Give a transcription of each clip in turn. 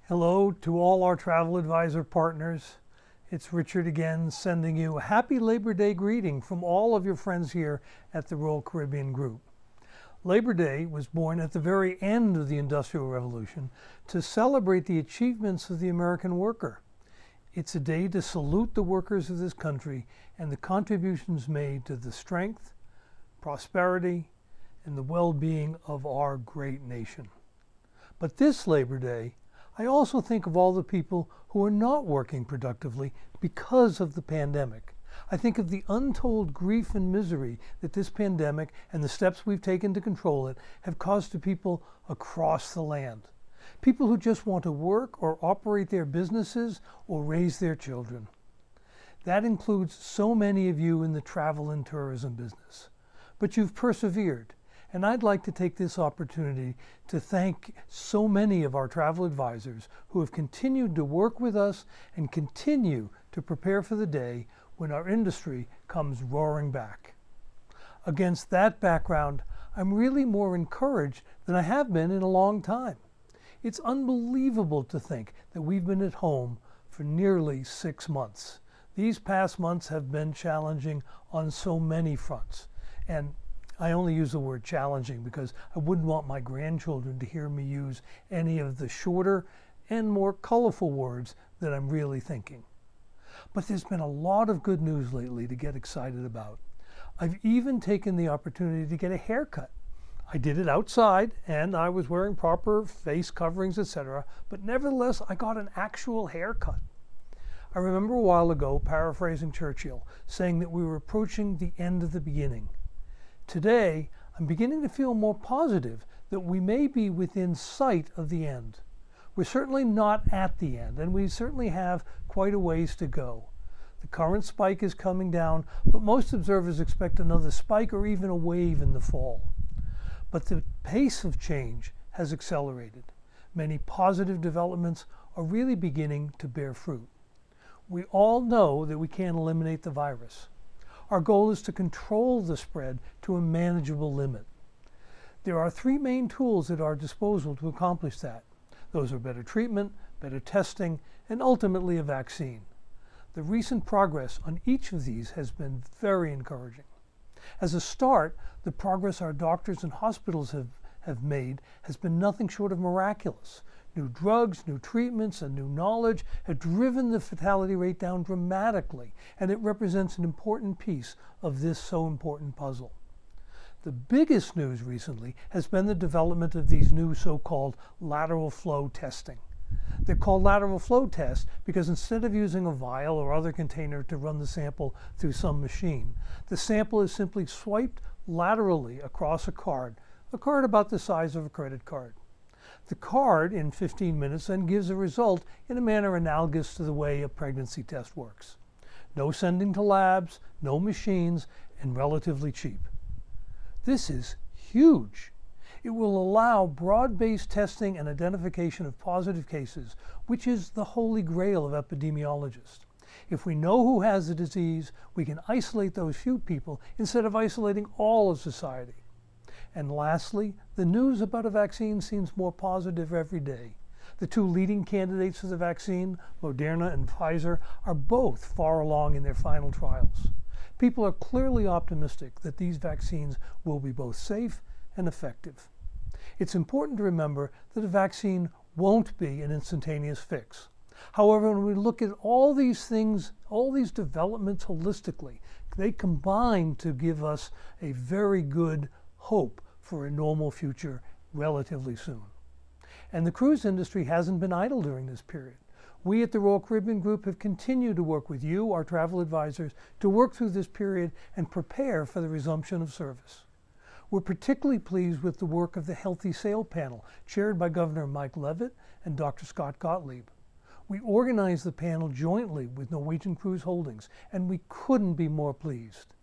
Hello to all our travel advisor partners. It's Richard again, sending you a happy Labor Day greeting from all of your friends here at the Royal Caribbean Group. Labor Day was born at the very end of the Industrial Revolution to celebrate the achievements of the American worker. It's a day to salute the workers of this country and the contributions made to the strength, prosperity, and the well-being of our great nation. But this Labor Day, I also think of all the people who are not working productively because of the pandemic. I think of the untold grief and misery that this pandemic and the steps we've taken to control it have caused to people across the land. People who just want to work or operate their businesses or raise their children. That includes so many of you in the travel and tourism business. But you've persevered. And I'd like to take this opportunity to thank so many of our travel advisors who have continued to work with us and continue to prepare for the day when our industry comes roaring back. Against that background, I'm really more encouraged than I have been in a long time. It's unbelievable to think that we've been at home for nearly 6 months. These past months have been challenging on so many fronts. And I only use the word challenging because I wouldn't want my grandchildren to hear me use any of the shorter and more colorful words that I'm really thinking. But there's been a lot of good news lately to get excited about. I've even taken the opportunity to get a haircut. I did it outside and I was wearing proper face coverings, etc. But nevertheless, I got an actual haircut. I remember a while ago, paraphrasing Churchill, saying that we were approaching the end of the beginning. Today, I'm beginning to feel more positive that we may be within sight of the end. We're certainly not at the end, and we certainly have quite a ways to go. The current spike is coming down, but most observers expect another spike or even a wave in the fall. But the pace of change has accelerated. Many positive developments are really beginning to bear fruit. We all know that we can't eliminate the virus. Our goal is to control the spread to a manageable limit. There are 3 main tools at our disposal to accomplish that. Those are better treatment, better testing, and ultimately a vaccine. The recent progress on each of these has been very encouraging. As a start, the progress our doctors and hospitals have made has been nothing short of miraculous. New drugs, new treatments, and new knowledge have driven the fatality rate down dramatically, and it represents an important piece of this so important puzzle. The biggest news recently has been the development of these new so-called lateral flow testing. They're called lateral flow tests because instead of using a vial or other container to run the sample through some machine, the sample is simply swiped laterally across a card about the size of a credit card. The card, in 15 minutes, then gives a result in a manner analogous to the way a pregnancy test works. No sending to labs, no machines, and relatively cheap. This is huge. It will allow broad-based testing and identification of positive cases, which is the holy grail of epidemiologists. If we know who has the disease, we can isolate those few people instead of isolating all of society. And lastly, the news about a vaccine seems more positive every day. The 2 leading candidates for the vaccine, Moderna and Pfizer, are both far along in their final trials. People are clearly optimistic that these vaccines will be both safe and effective. It's important to remember that a vaccine won't be an instantaneous fix. However, when we look at all these things, all these developments holistically, they combine to give us a very good hope for a normal future relatively soon. And the cruise industry hasn't been idle during this period. We at the Royal Caribbean Group have continued to work with you, our travel advisors, to work through this period and prepare for the resumption of service. We're particularly pleased with the work of the Healthy Sail Panel, chaired by Governor Mike Leavitt and Dr. Scott Gottlieb. We organized the panel jointly with Norwegian Cruise Holdings, and we couldn't be more pleased.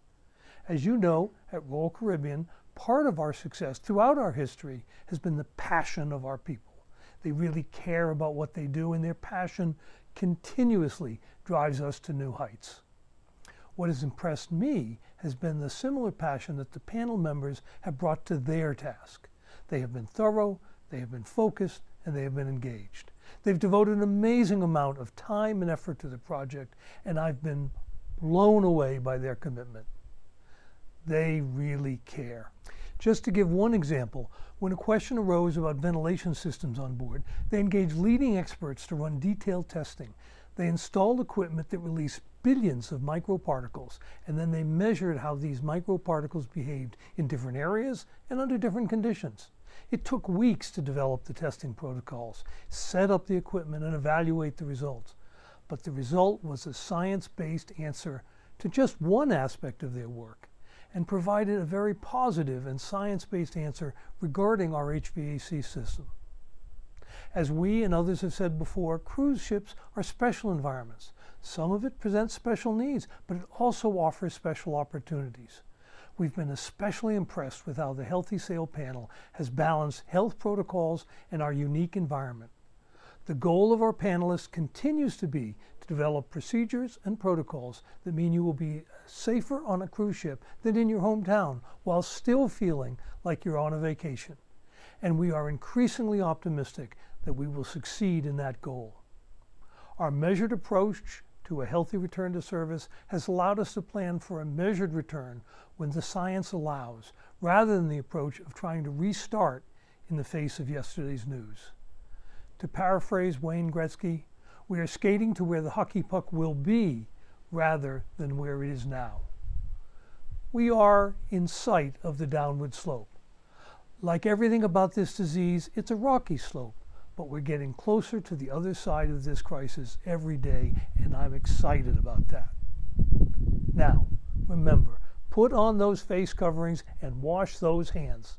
As you know, at Royal Caribbean, part of our success throughout our history has been the passion of our people. They really care about what they do, and their passion continuously drives us to new heights. What has impressed me has been the similar passion that the panel members have brought to their task. They have been thorough, they have been focused, and they have been engaged. They've devoted an amazing amount of time and effort to the project, and I've been blown away by their commitment. They really care. Just to give one example, when a question arose about ventilation systems on board, they engaged leading experts to run detailed testing. They installed equipment that released billions of microparticles, and then they measured how these microparticles behaved in different areas and under different conditions. It took weeks to develop the testing protocols, set up the equipment, and evaluate the results. But the result was a science-based answer to just one aspect of their work, and provided a very positive and science-based answer regarding our HVAC system. As we and others have said before, cruise ships are special environments. Some of it presents special needs, but it also offers special opportunities. We've been especially impressed with how the Healthy Sail panel has balanced health protocols and our unique environment. The goal of our panelists continues to be to develop procedures and protocols that mean you will be safer on a cruise ship than in your hometown, while still feeling like you're on a vacation. And we are increasingly optimistic that we will succeed in that goal. Our measured approach to a healthy return to service has allowed us to plan for a measured return when the science allows, rather than the approach of trying to restart in the face of yesterday's news. To paraphrase Wayne Gretzky, we are skating to where the hockey puck will be rather than where it is now. We are in sight of the downward slope. Like everything about this disease, it's a rocky slope, but we're getting closer to the other side of this crisis every day, and I'm excited about that. Now, remember, put on those face coverings and wash those hands.